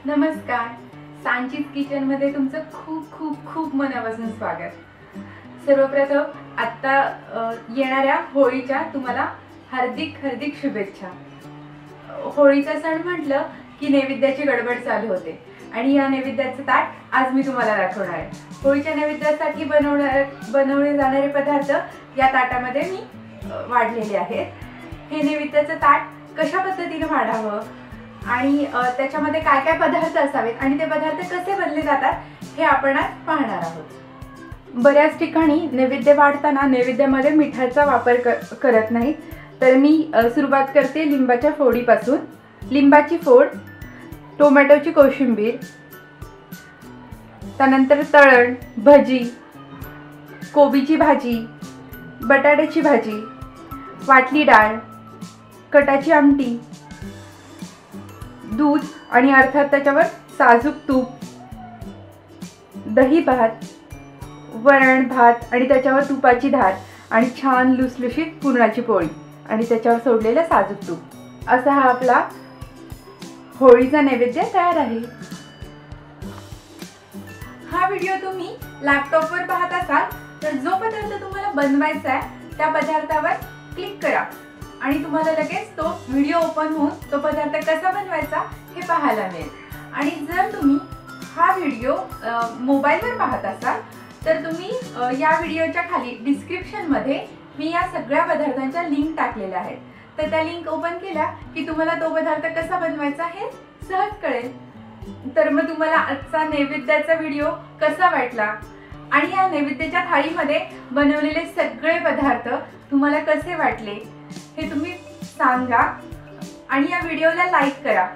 नमस्कार, सांचीज किचन मध्ये तुमचं खूप खूप खूप मनापासून स्वागत। सर्वप्रथम आता येणाऱ्या होळीच्या तुम्हाला हार्दिक हार्दिक शुभेच्छा। होळीचा सण म्हटलं की नैवेद्याची गडबड चालू होते आणि या नैवेद्याचं ताट आज मी तुम्हाला दाखवणार आहे। होळीच्या नैवेद्यासाठी बनवले जाणारे पदार्थ या ताटामध्ये मी वाढलेले आहेत। हे नैवेद्याचं ताट कशा पद्धतीने वाढावं आणि त्याच्यामध्ये काय काय पदार्थ असावेत आणि ते पदार्थ कसे बनले जातात हे आपण आज पाहणार आहोत। बऱ्याच ठिकाणी नैवेद्य वाढताना नैवेद्यामध्ये मिठाचा वापर करत नाही, तर मी सुरुवात करते लिंबाच्या फोडीपासून। लिंबाची फोड, टोमॅटोची कोशिंबीर, त्यानंतर तळण, भजी, कोबीची भाजी, बटाट्याची भाजी, वाटली डाळ, कटाची आमटी, दूध आणि अर्थात त्याच्यावर साजूक तूप, दही भात, वरण भात आणि त्याच्यावर तुपाची धार आणि छान लुसलुशीत पुरणाची पोळी आणि त्याच्यावर सोडलेलं साजूक तूप, असा हा आपला होळीचा नैवेद्य तयार आहे। हा व्हिडिओ तुम्ही लॅपटॉपवर पाहत असाल तर जो पदार्थ तुम्हाला बनवायचा आहे त्या पदार्थावर क्लिक करा आणि तुम्हाला लगेच तो व्हिडिओ ओपन होऊन तो पदार्थ कसा बनवायचा हे पाहायला मिळेल। आणि जर तुम्ही हा व्हिडिओ मोबाईलवर पाहत असाल तर तुम्ही या व्हिडिओच्या खाली डिस्क्रिप्शनमध्ये मी या सगळ्या पदार्थांच्या लिंक टाकलेल्या आहेत, तर त्या लिंक ओपन केल्या की तुम्हाला तो पदार्थ कसा बनवायचा हे सहज कळेल। तर मग तुम्हाला आजचा नैवेद्याचा व्हिडिओ कसा वाटला आणि या नैवेद्याच्या थाळीमध्ये बनवलेले सगळे पदार्थ तुम्हाला कसे वाटले हे तुम्ही सांगा आणि या व्हिडिओला लाईक करा।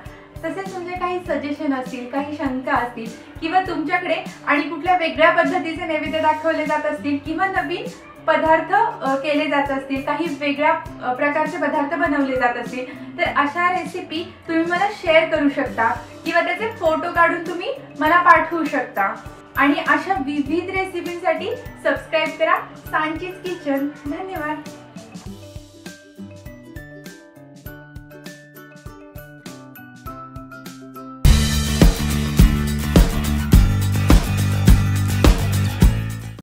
तसेच तुमचे काही सजेशन असतील, काही शंका असतील किंवा तुमच्याकडे आणि कुठल्या वेगळ्या पद्धतीचे नैवेद्य दाखवले जात असतील किंवा नवीन पदार्थ केले जात असतील, काही वेगळ्या प्रकारचे पदार्थ बनवले जात असतील तर अशा रेसिपी तुम्ही मला शेअर करू शकता किंवा त्याचे फोटो काढून तुम्ही मला पाठवू शकता। आणि अशा विविध रेसिपींसाठी सबस्क्राइब करा सांचीज किचन। धन्यवाद।